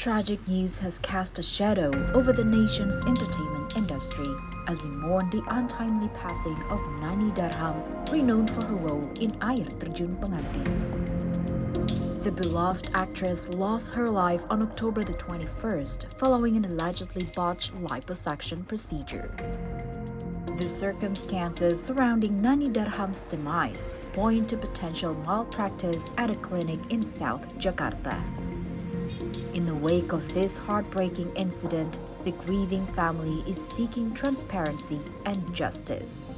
tragic news has cast a shadow over the nation's entertainment industry as we mourn the untimely passing of Nani Darham, renowned for her role in Air Terjun Pengantin. The beloved actress lost her life on October the 21st following an allegedly botched liposuction procedure. The circumstances surrounding Nani Darham's demise point to potential malpractice at a clinic in South Jakarta. In the wake of this heartbreaking incident, the grieving family is seeking transparency and justice.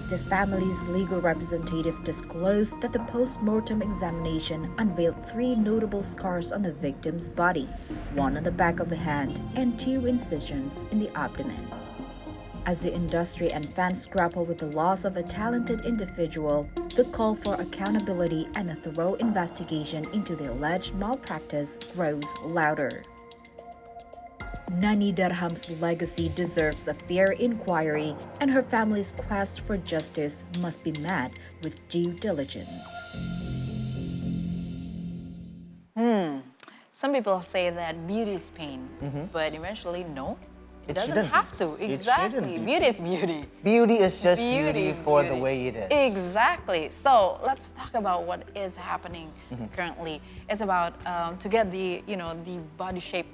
The family's legal representative disclosed that the post-mortem examination unveiled 3 notable scars on the victim's body, 1 on the back of the hand and 2 incisions in the abdomen. As the industry and fans grapple with the loss of a talented individual, the call for accountability and a thorough investigation into the alleged malpractice grows louder. Nani Darham's legacy deserves a fair inquiry, and her family's quest for justice must be met with due diligence. Some people say that beauty is pain, but eventually, no. It doesn't have to. Exactly. Beauty is beauty. Beauty is just beauty for the way it is. Exactly. So let's talk about what is happening currently. It's about to get the the body shape,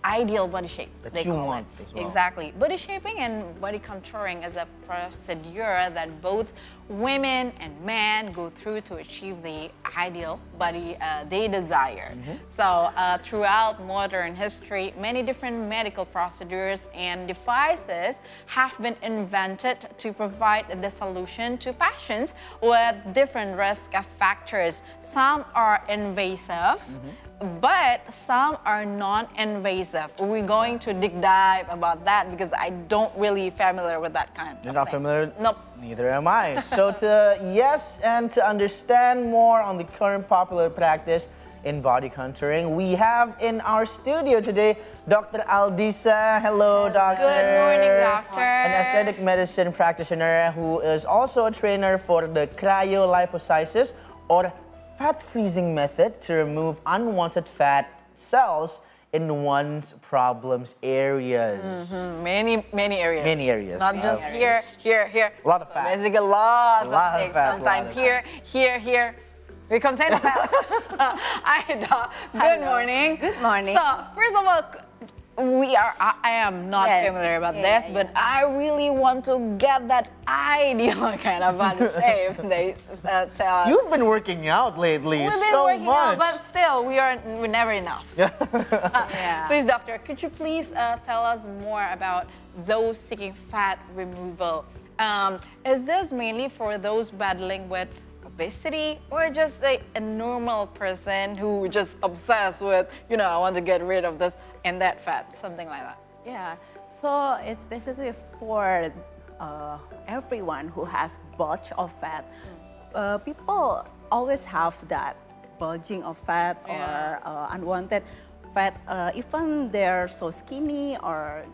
ideal body shape that they call it. As well. Exactly. Body shaping and body contouring is a procedure that both women and men go through to achieve the ideal body they desire. So throughout modern history, many different medical procedures and devices have been invented to provide the solution to patients with different risk factors. Some are invasive, but some are non-invasive. We're going to dive about that because I don't really familiar with that kind of You're not things. familiar? Nope. Neither am I. So to understand more on the current popular practice in body contouring, we have in our studio today Dr. Aldisa. Hello, doctor. Good morning, doctor. An aesthetic medicine practitioner who is also a trainer for the cryolipolysis or fat freezing method to remove unwanted fat cells in one's problems areas. Many areas. Many areas. Not just here. A lot of fat. Basically, lots A lot of of things. fat, Sometimes lot of here. We contain the fat. Good morning. Good morning. So, first of all, I am not familiar about this, but I really want to get that ideal kind of body shape. They tell us. You've been working out lately We've been so working much. out, but still, we're never enough. Please, doctor, could you please tell us more about those seeking fat removal? Is this mainly for those battling with obesity or just a normal person who just obsessed with, I want to get rid of this and that fat, something like that? Yeah, so it's basically for everyone who has bulge of fat. People always have that bulging of fat or unwanted fat, even they're so skinny or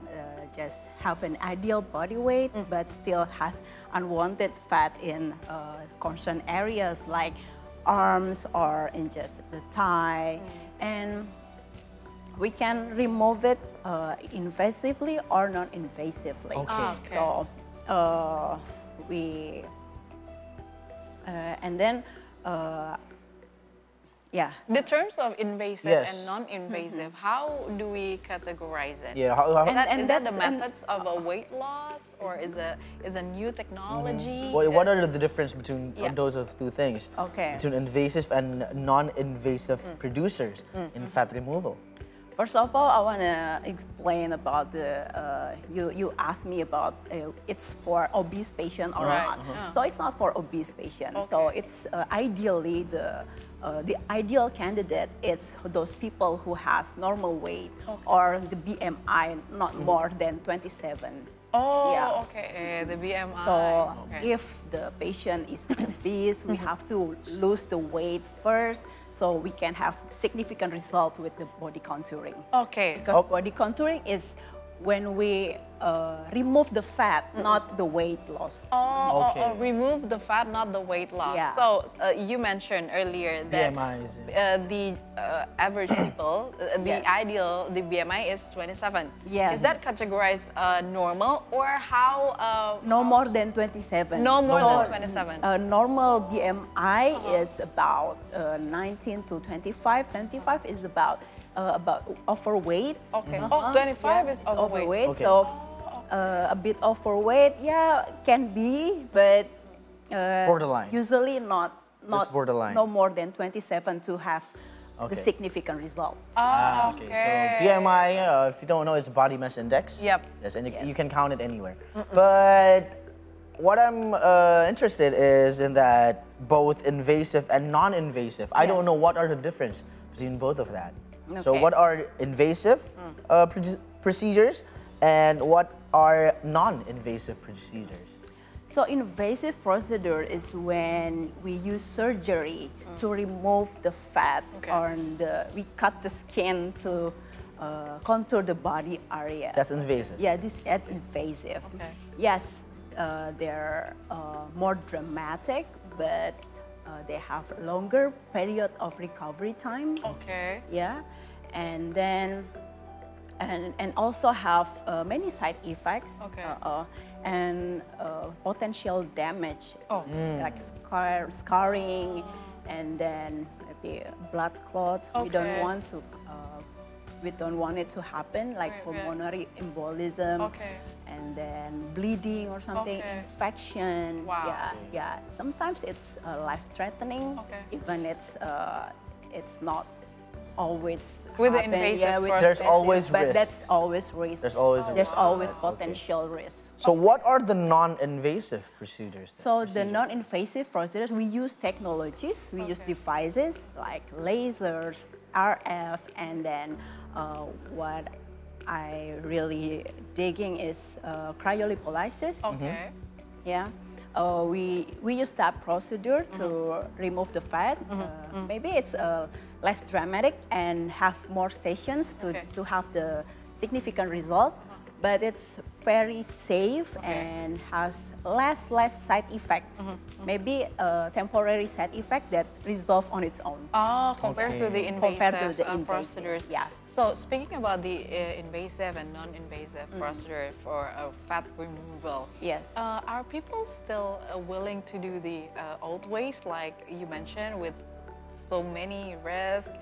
just have an ideal body weight, but still has unwanted fat in concerned areas like arms or in just the thigh. And we can remove it invasively or non-invasively. Okay. So The terms of invasive and non-invasive, how do we categorize it? Yeah, Is that the methods of a weight loss, or is a new technology? What are the difference between those of 2 things? Okay. Between invasive and non-invasive producers in fat removal? First of all, I want to explain about you asked me about it's for obese patient or not. So it's not for obese patient. So it's ideally the ideal candidate is those people who has normal weight or the BMI not more than 27. The BMI. So if the patient is obese, we have to lose the weight first so we can have significant result with the body contouring. Okay. Because body contouring is when we remove the fat, not the weight loss. Remove the fat, not the weight loss. Yeah. So you mentioned earlier that BMI is the average people, the Yes. ideal, the BMI is 27. Yes. Is that categorized normal or how? No more than 27. No more So, than 27. Normal BMI is about 19 to 25. 25 is about overweight. Okay. Oh, 25 is overweight. Okay. So a bit overweight, yeah, can be, but Borderline. usually not Just borderline. no more than 27 to have Okay. the significant result. Okay. So BMI, if you don't know, is body mass index. Yep. Yes, and you Yes. can count it anywhere. But what I'm interested is in that both invasive and non-invasive. I don't Yes. know what are the difference between both of that. So Okay. what are invasive procedures and what are non-invasive procedures? So invasive procedure is when we use surgery to remove the fat Okay. we cut the skin to contour the body area. That's invasive. Yeah, this is invasive. Okay. Yes, they're more dramatic, but they have longer period of recovery time. Okay. Yeah, and then and also have many side effects. Okay. And potential damage, Oh. like scarring, and then maybe blood clot. We don't Okay. want to. We don't want it to happen, like Right, right. pulmonary embolism, Okay. and then bleeding or something, Okay. infection. Wow. Yeah. Sometimes it's life-threatening, Okay. even it's not always With the happen. invasive with process. There's always but risks. that's always risk. There's always a There's risk. always Okay. potential risk. So what are the non-invasive procedures? then? So the non-invasive procedures, we use technologies, we use devices like lasers, RF, and then what I really digging is cryolipolysis. Okay. Yeah. We use that procedure to remove the fat. Maybe it's less dramatic and have more sessions Okay. to have the significant result, but it's very safe and has less side effects. Maybe a temporary side effect that resolve on its own. Oh, compared to the invasive, Compared to the invasive, procedures. yeah. So speaking about the invasive and non-invasive procedure for fat removal, Yes. are people still willing to do the old ways, like you mentioned, with so many risks,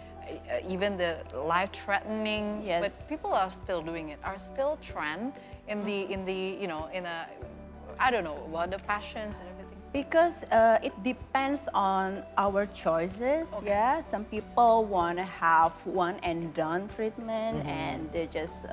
even the life-threatening? Yes. But people are still doing it. Are still trend in the you know, in a, I don't know, about the passions and everything. Because it depends on our choices. Okay. Yeah, some people want to have one and done treatment, and they just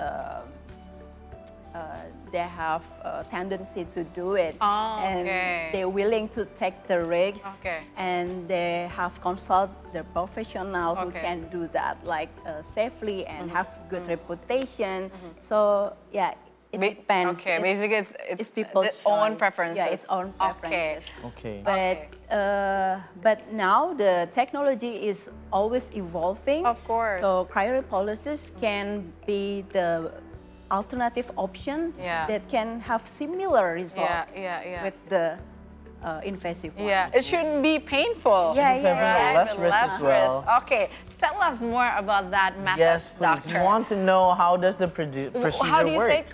they have a tendency to do it, Oh, and okay. they're willing to take the risks, Okay. and they have consult the professional who Okay. can do that like safely and have good reputation. So yeah, it depends. Okay, It's- basically it's people's the own choice. preferences. Yeah, it's own preferences. Okay. But now the technology is always evolving. Of course. So cryolipolysis can be the alternative option Yeah. that can have similar result Yeah. with the invasive one. Yeah, it shouldn't be painful. Yeah, Shouldn't have Right, less but risk less as well. risk. Okay, tell us more about that method, Yes, please. doctor. We want to know how does the procedure How do you work? say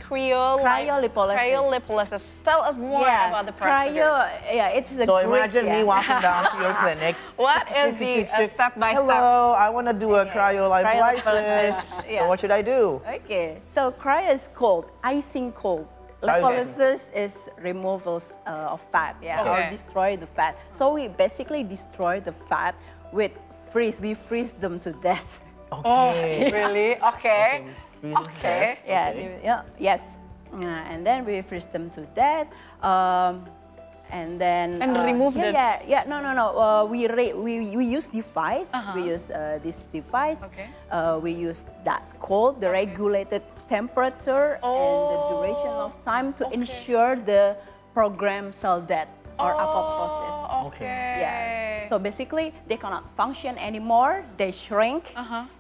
Cryolipolysis. Cryolipolysis. Tell us more Yes, about the procedures. it's the So Greek, imagine me yeah. walking down to your clinic. What is the step by step? Hello, I want to do a cryolipolysis. Cryolipolysis, yeah. So what should I do? Okay, so cryo is cold, icing cold. Lipolysis is removal of fat, yeah, Okay. or destroy the fat. So we basically destroy the fat with freeze. We freeze them to death. Okay. Really? Okay. Freeze them to Okay. death. Yes. And then we freeze them to death. And then remove the. No. We use device. We use this device. Okay. We use that cold, the regulated temperature and the duration of time to ensure the programmed cell death or apoptosis. Okay. Yeah. So basically, they cannot function anymore. They shrink,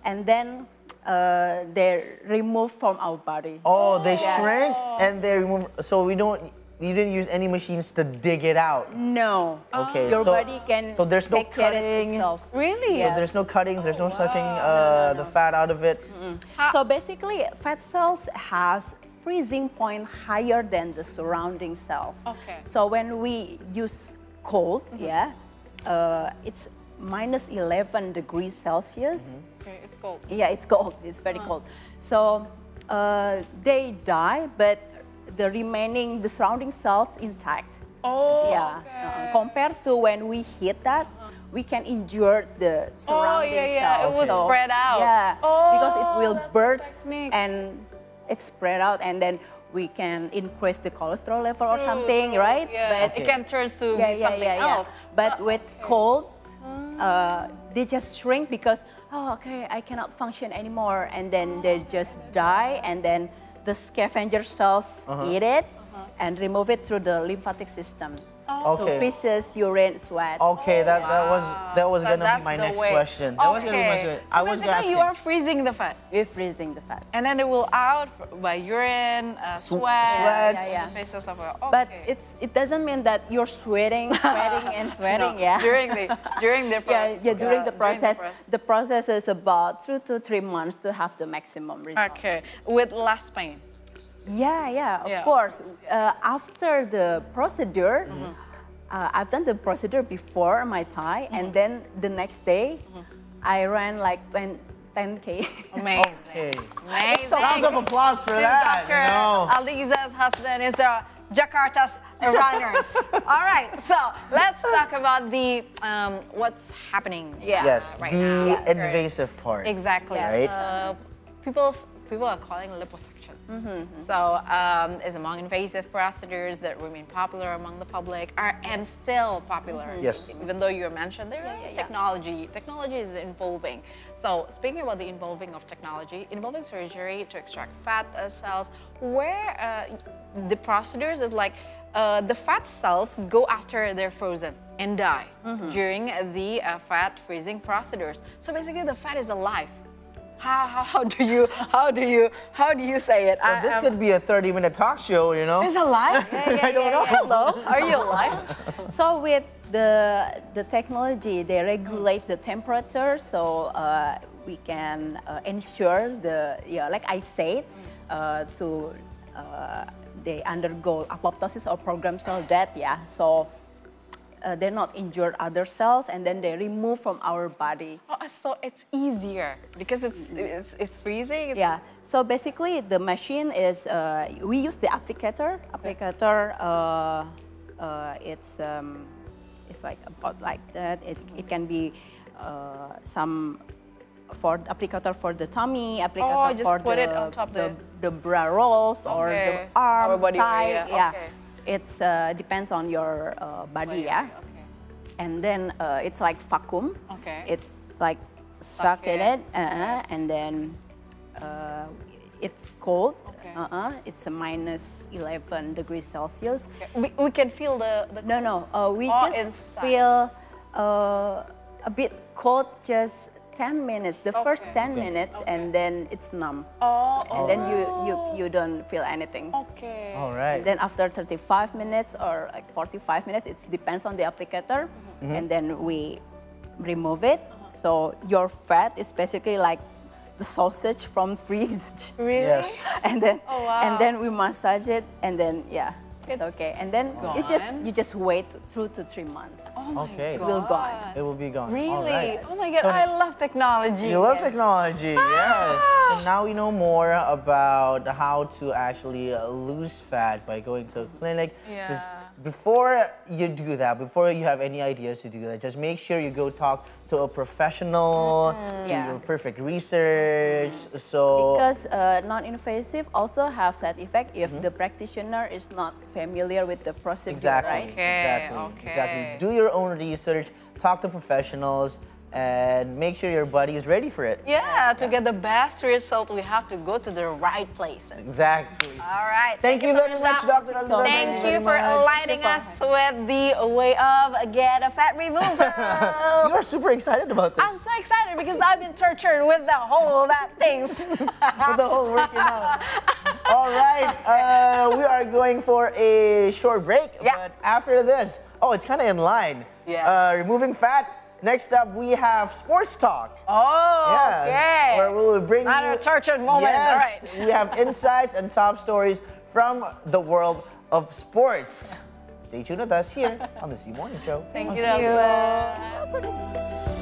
and then they're removed from our body. Oh, they shrink and they remove. So you didn't use any machines to dig it out. No. Okay. Your so, body can so there's no take care of cutting. itself. Really? So there's no cuttings, there's no sucking the fat out of it. So basically, fat cells has freezing point higher than the surrounding cells. Okay. So when we use cold, it's minus 11 degrees Celsius. Okay, it's cold. Yeah, it's cold. It's very cold. So they die, but the surrounding cells intact. Oh, Yeah. okay. Compared to when we heat that, we can injure the surrounding yeah. cells. It will spread out. Yeah, Oh, because it will that's the burst technique. and it spread out, and then we can increase the cholesterol level or something, right? Yeah, But it can turn to be something else. But So- with cold, they just shrink because, oh, okay, I cannot function anymore, and then they just die, and then the scavenger cells eat it and remove it through the lymphatic system. So Okay. feces, urine, sweat. Okay, that was So gonna that's be my the next way. question. That was gonna be my Okay. question. So I was gonna ask basically you are freezing the fat. We're freezing the fat. And then it will out by urine, sweat, sweats. the faces of a, okay. But it doesn't mean that you're sweating and sweating, yeah. during the during the process. process. The process is about 2 to 3 months to have the maximum result. Okay, with less pain. Yeah, Yeah. of course. After the procedure, I've done the procedure before my Thai, and then the next day, I ran like 10K. Amazing. Okay. Amazing. Rounds of applause for Since that. Dr. You know. Aldisa's husband is Jakarta's runners. All right, so let's talk about the what's happening. Yeah. Yes, right the now. invasive part. Exactly. Right. People are calling liposuctions. So it's among invasive procedures that remain popular among the public and still popular. Yes. Even though you mentioned there technology is evolving. So speaking about the involving of technology, involving surgery to extract fat cells, where the procedures is like the fat cells go after they're frozen and die during the fat freezing procedures. So basically the fat is alive. How do you say it? Well, this could be a 30-minute talk show, you know. It's alive. I don't know. Hello, are you alive? So with the technology, they regulate the temperature, so we can ensure like I said, they undergo apoptosis or programmed cell death. Yeah, so they're not injured other cells, and then they remove from our body. Oh, so it's easier because it's freezing. Yeah. So basically, the machine is we use the applicator. It's like about like that. It can be some for applicator for the tummy, applicator just for put it on top the bra rolls or the arm, or body thigh. area. Yeah. Okay. It's depends on your body. Yeah. Okay. And then it's like vacuum. Okay. It like suck in it, and then it's cold. Okay. It's a minus 11 degrees Celsius. Okay. We can feel the No. We Oh, just inside. feel a bit cold. Just 10 minutes. The first 10 minutes, and then it's numb. And then you don't feel anything. Okay. All right. And then after 35 minutes or like 45 minutes, it depends on the applicator, and then we remove it. So your fat is basically like the sausage from fridge. Really? Yes. And then wow. and then we massage it, and then it's okay. And then you just wait 2 to 3 months. Okay. It will gone. It will be gone. All Really? right. Oh my God, So- I love technology. You love technology, yeah. So now we know more about how to actually lose fat by going to a clinic. Yeah. Just before you do that, before you have any ideas to do that, just make sure you go talk to a professional, do Yeah. your perfect research. So Because non-invasive also have side effect if the practitioner is not familiar with the procedure, exactly, right? Okay, exactly, okay. exactly. Do your own research, talk to professionals, and make sure your body is ready for it. Yeah, to get the best result, we have to go to the right places. Exactly. All right. Thank you very much, Doc. Dr. Aldisa. Thank you for enlightening us with the way of get a fat remover. You are super excited about this. I'm so excited because I've been tortured with the whole that things. With the whole working out. All right, we are going for a short break, but after this, it's kind of in line. Yeah. Removing fat. Next up, we have sports talk. Oh, okay. Where we will bring Another you tortured moment. Yes, All right. we have insights and top stories from the world of sports. Stay tuned with us here on the C Morning Show. Thank you. Thank you.